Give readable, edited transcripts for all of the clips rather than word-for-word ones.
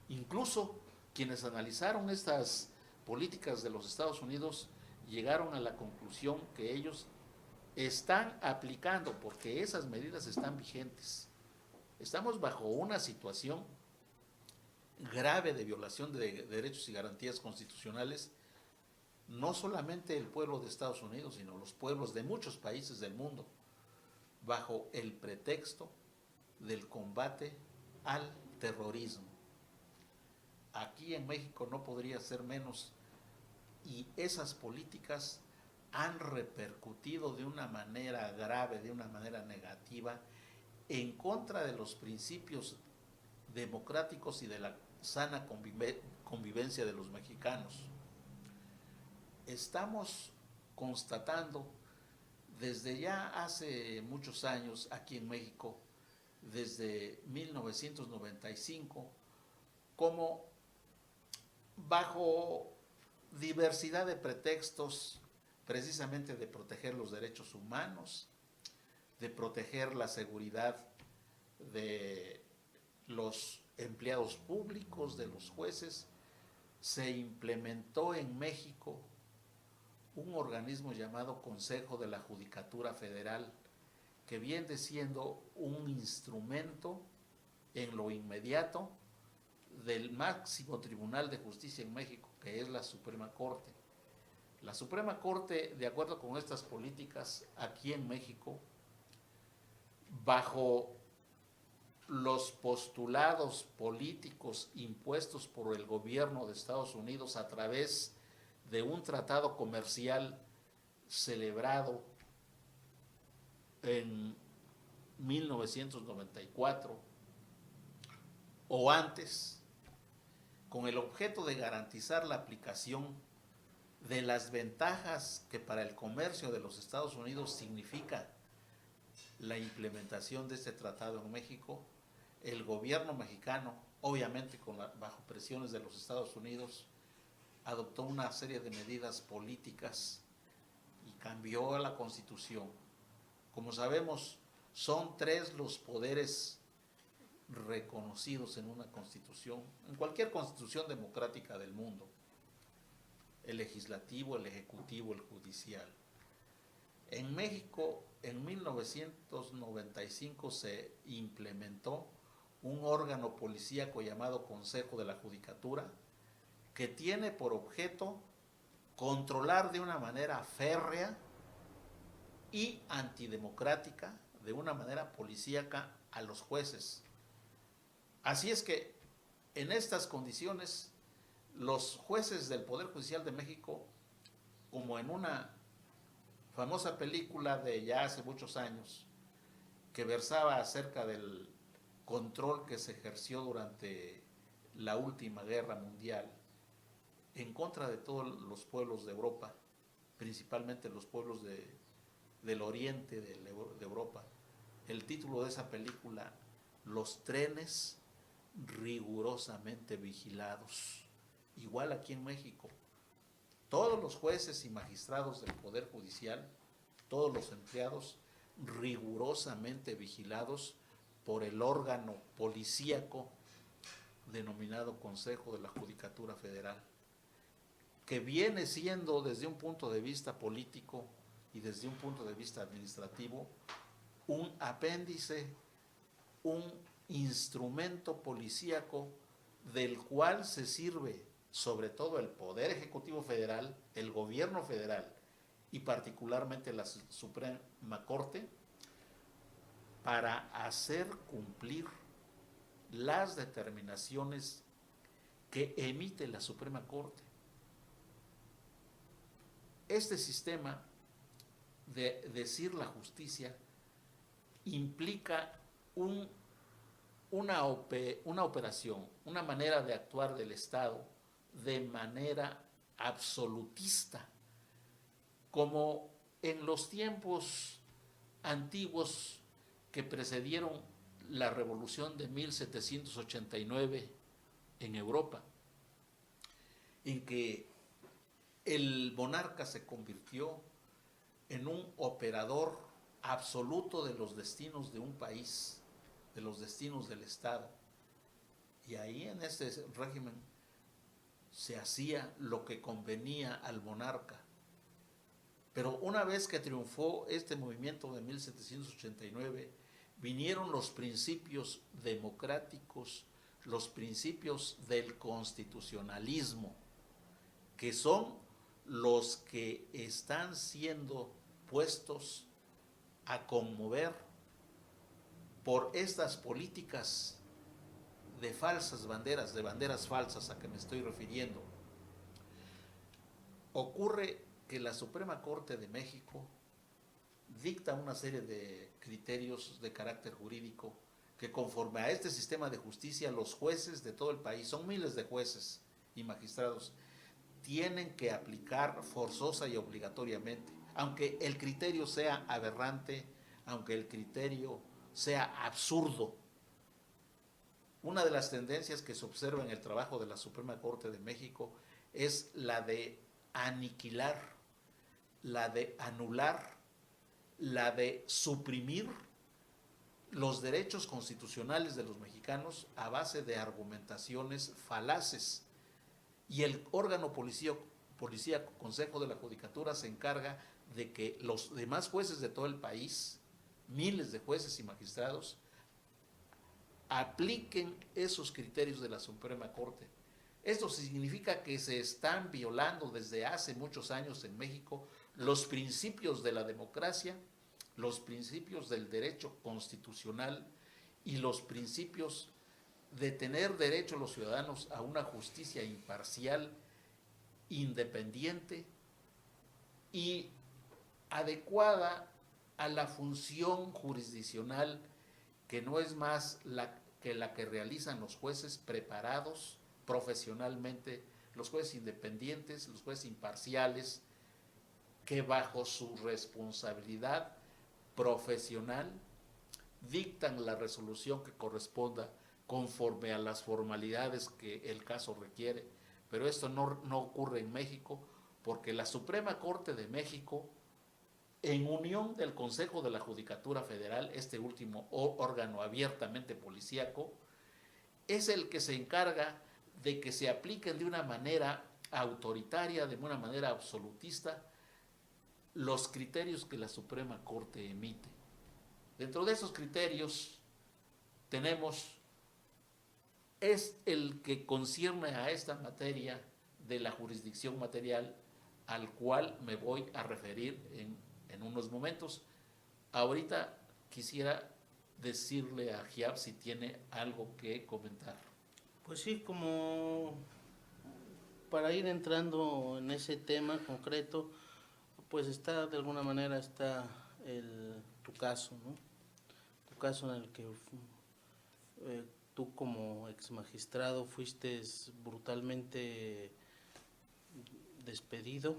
Incluso quienes analizaron estas políticas de los Estados Unidos llegaron a la conclusión que ellos están aplicando, porque esas medidas están vigentes. Estamos bajo una situación grave de violación de derechos y garantías constitucionales, no solamente el pueblo de Estados Unidos, sino los pueblos de muchos países del mundo, bajo el pretexto del combate al terrorismo. Aquí en México no podría ser menos, y esas políticas han repercutido de una manera grave, de una manera negativa, en contra de los principios democráticos y de la sana convivencia de los mexicanos. Estamos constatando desde ya hace muchos años aquí en México, desde 1995, como bajo diversidad de pretextos, precisamente de proteger los derechos humanos, de proteger la seguridad de los empleados públicos, de los jueces, se implementó en México un organismo llamado Consejo de la Judicatura Federal, que viene siendo un instrumento en lo inmediato del máximo Tribunal de Justicia en México, que es la Suprema Corte. La Suprema Corte, de acuerdo con estas políticas aquí en México, bajo los postulados políticos impuestos por el gobierno de Estados Unidos a través de un tratado comercial celebrado en 1994 o antes, con el objeto de garantizar la aplicación de las ventajas que para el comercio de los Estados Unidos significa la implementación de este tratado en México, el gobierno mexicano, obviamente bajo presiones de los Estados Unidos, adoptó una serie de medidas políticas y cambió la Constitución. Como sabemos, son 3 los poderes reconocidos en una constitución, en cualquier constitución democrática del mundo: el legislativo, el ejecutivo, el judicial. En México, en 1995 se implementó un órgano policíaco llamado Consejo de la Judicatura, que tiene por objeto controlar de una manera férrea y antidemocrática, de una manera policíaca, a los jueces. Así es que en estas condiciones los jueces del Poder Judicial de México, como en una famosa película de ya hace muchos años que versaba acerca del control que se ejerció durante la última guerra mundial en contra de todos los pueblos de Europa, principalmente los pueblos del oriente de Europa. El título de esa película: Los trenes rigurosamente vigilados. Igual aquí en México, todos los jueces y magistrados del Poder Judicial, todos los empleados, rigurosamente vigilados por el órgano policíaco denominado Consejo de la Judicatura Federal, que viene siendo, desde un punto de vista político y desde un punto de vista administrativo, un apéndice, un instrumento policíaco del cual se sirve sobre todo el Poder Ejecutivo Federal, el Gobierno Federal y particularmente la Suprema Corte, para hacer cumplir las determinaciones que emite la Suprema Corte. Este sistema de decir la justicia implica una operación, una manera de actuar del Estado de manera absolutista, como en los tiempos antiguos que precedieron la Revolución de 1789 en Europa, en que el monarca se convirtió en un operador absoluto de los destinos de un país, de los destinos del Estado. Y ahí en este régimen se hacía lo que convenía al monarca. Pero una vez que triunfó este movimiento de 1789, vinieron los principios democráticos, los principios del constitucionalismo, que son los que están siendo puestos a conmover por estas políticas de falsas banderas, de banderas falsas a que me estoy refiriendo. Ocurre que la Suprema Corte de México dicta una serie de criterios de carácter jurídico que, conforme a este sistema de justicia, los jueces de todo el país, son miles de jueces y magistrados, tienen que aplicar forzosa y obligatoriamente, aunque el criterio sea aberrante, aunque el criterio sea absurdo. Una de las tendencias que se observa en el trabajo de la Suprema Corte de México es la de aniquilar, la de anular, la de suprimir los derechos constitucionales de los mexicanos a base de argumentaciones falaces. Y el órgano policíaco, Consejo de la Judicatura, se encarga de que los demás jueces de todo el país, miles de jueces y magistrados, apliquen esos criterios de la Suprema Corte. Esto significa que se están violando desde hace muchos años en México los principios de la democracia, los principios del derecho constitucional y los principios de tener derecho los ciudadanos a una justicia imparcial, independiente y adecuada a la función jurisdiccional, que no es más la que realizan los jueces preparados profesionalmente, los jueces independientes, los jueces imparciales, que bajo su responsabilidad profesional dictan la resolución que corresponda conforme a las formalidades que el caso requiere. Pero esto no ocurre en México, porque la Suprema Corte de México, en unión del Consejo de la Judicatura Federal, este último órgano abiertamente policíaco, es el que se encarga de que se apliquen de una manera autoritaria, de una manera absolutista, los criterios que la Suprema Corte emite. Dentro de esos criterios es el que concierne a esta materia de la jurisdicción material, al cual me voy a referir en unos momentos. Ahorita quisiera decirle a Giap si tiene algo que comentar. Pues sí, como para ir entrando en ese tema concreto, pues de alguna manera está tu caso, ¿no? Tu caso en el que tú como ex magistrado fuiste brutalmente despedido,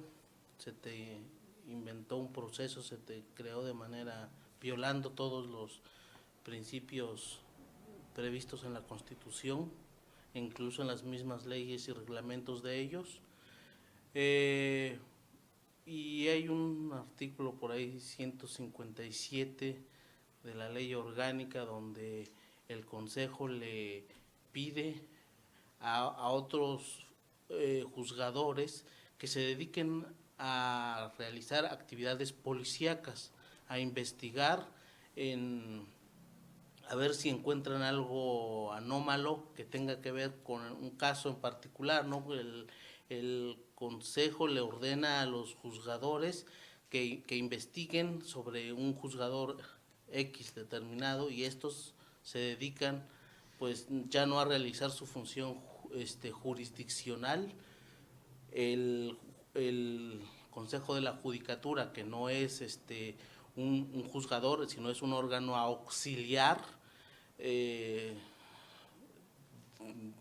se te inventó un proceso, se te creó de manera violando todos los principios previstos en la Constitución, incluso en las mismas leyes y reglamentos de ellos. Y hay un artículo por ahí, 157 de la ley orgánica, donde el Consejo le pide a otros juzgadores que se dediquen a realizar actividades policíacas, a investigar, a ver si encuentran algo anómalo que tenga que ver con un caso en particular, ¿no? El Consejo le ordena a los juzgadores que investiguen sobre un juzgador X determinado, y estos se dedican pues ya no a realizar su función jurisdiccional. El Consejo de la Judicatura, que no es un juzgador, sino es un órgano auxiliar,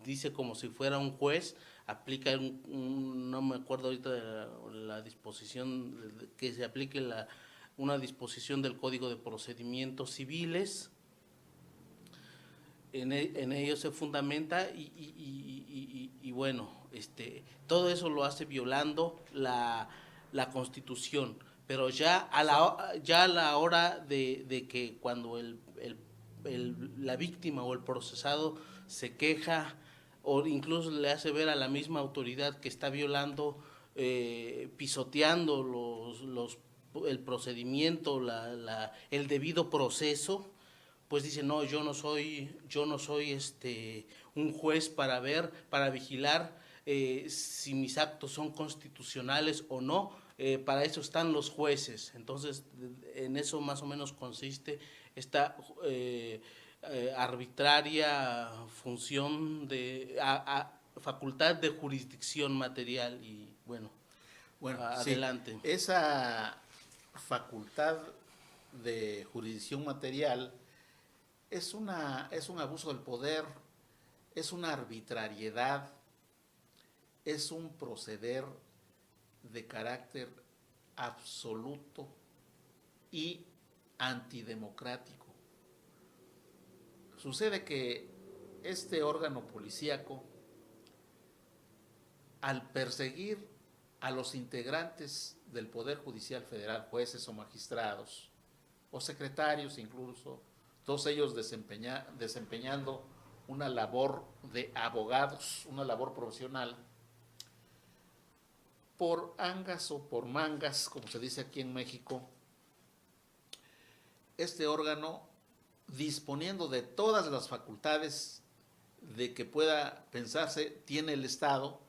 dice como si fuera un juez, aplica no me acuerdo ahorita de la disposición, que se aplique una disposición del Código de Procedimientos Civiles. En ello se fundamenta y bueno, todo eso lo hace violando la Constitución, pero ya a la hora de que cuando la víctima o el procesado se queja o incluso le hace ver a la misma autoridad que está violando, pisoteando el procedimiento, el debido proceso, pues dice, no, yo no soy un juez para ver, para vigilar si mis actos son constitucionales o no. Para eso están los jueces. Entonces, en eso más o menos consiste esta arbitraria función facultad de jurisdicción material. Y bueno, adelante. Sí, esa facultad de jurisdicción material es un abuso del poder, es una arbitrariedad, es un proceder de carácter absoluto y antidemocrático. Sucede que este órgano policíaco, al perseguir a los integrantes del Poder Judicial Federal, jueces o magistrados, o secretarios incluso, todos ellos desempeñando una labor de abogados, una labor profesional, por angas o por mangas, como se dice aquí en México, este órgano, disponiendo de todas las facultades de que pueda pensarse, tiene el Estado,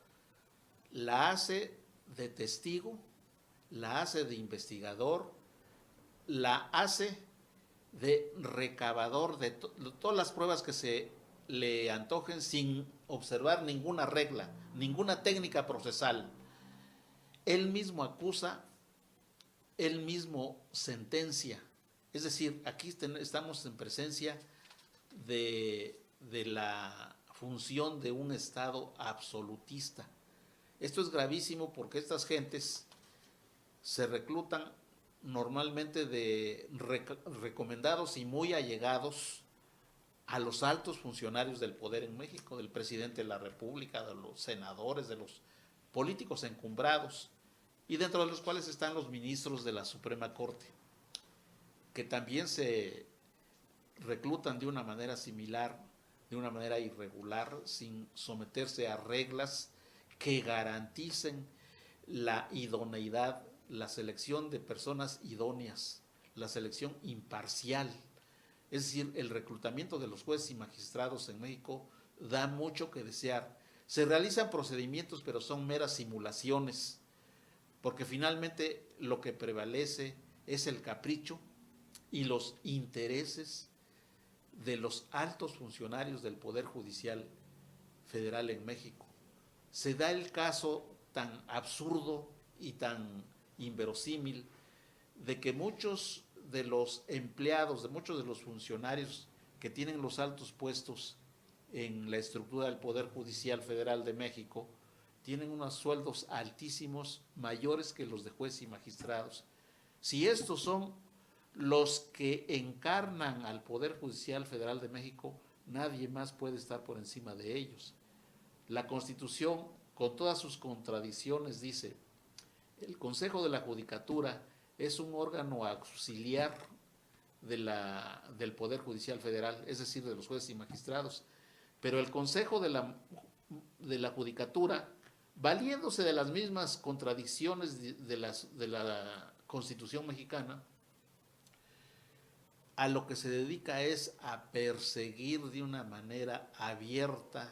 la hace de testigo, la hace de investigador, la hace de recabador de todas las pruebas que se le antojen sin observar ninguna regla, ninguna técnica procesal. Él mismo acusa, él mismo sentencia. Es decir, aquí estamos en presencia de la función de un Estado absolutista. Esto es gravísimo porque estas gentes se reclutan normalmente de recomendados y muy allegados a los altos funcionarios del poder en México, del presidente de la República, de los senadores, de los políticos encumbrados, y dentro de los cuales están los ministros de la Suprema Corte, que también se reclutan de una manera similar, de una manera irregular, sin someterse a reglas que garanticen la idoneidad, la selección de personas idóneas, la selección imparcial. Es decir, el reclutamiento de los jueces y magistrados en México da mucho que desear. Se realizan procedimientos, pero son meras simulaciones, porque finalmente lo que prevalece es el capricho y los intereses de los altos funcionarios del Poder Judicial Federal en México. Se da el caso tan absurdo y tan inverosímil de que muchos de los empleados, de muchos de los funcionarios que tienen los altos puestos en la estructura del Poder Judicial Federal de México tienen unos sueldos altísimos, mayores que los de jueces y magistrados. Si estos son los que encarnan al Poder Judicial Federal de México, nadie más puede estar por encima de ellos. La Constitución, con todas sus contradicciones, dice: el Consejo de la Judicatura es un órgano auxiliar del Poder Judicial Federal, es decir, de los jueces y magistrados, pero el Consejo de la Judicatura, valiéndose de las mismas contradicciones de la Constitución mexicana, a lo que se dedica es a perseguir de una manera abierta,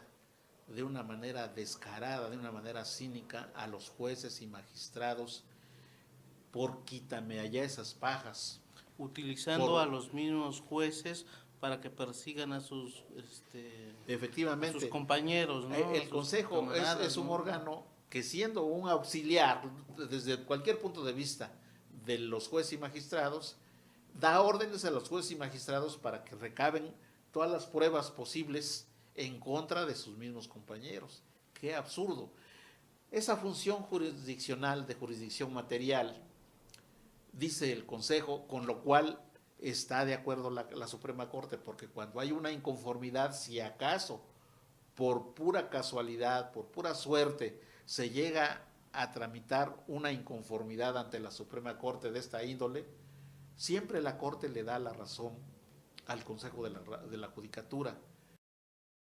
de una manera descarada, de una manera cínica a los jueces y magistrados por quítame allá esas pajas. Utilizando a los mismos jueces para que persigan a sus efectivamente, a sus compañeros, ¿no? El Consejo es un órgano que, siendo un auxiliar desde cualquier punto de vista de los jueces y magistrados, da órdenes a los jueces y magistrados para que recaben todas las pruebas posibles en contra de sus mismos compañeros. ¡Qué absurdo! Esa función jurisdiccional, de jurisdicción material, dice el Consejo, con lo cual está de acuerdo la Suprema Corte, porque cuando hay una inconformidad, si acaso por pura casualidad, por pura suerte, se llega a tramitar una inconformidad ante la Suprema Corte de esta índole, siempre la Corte le da la razón al Consejo de la Judicatura.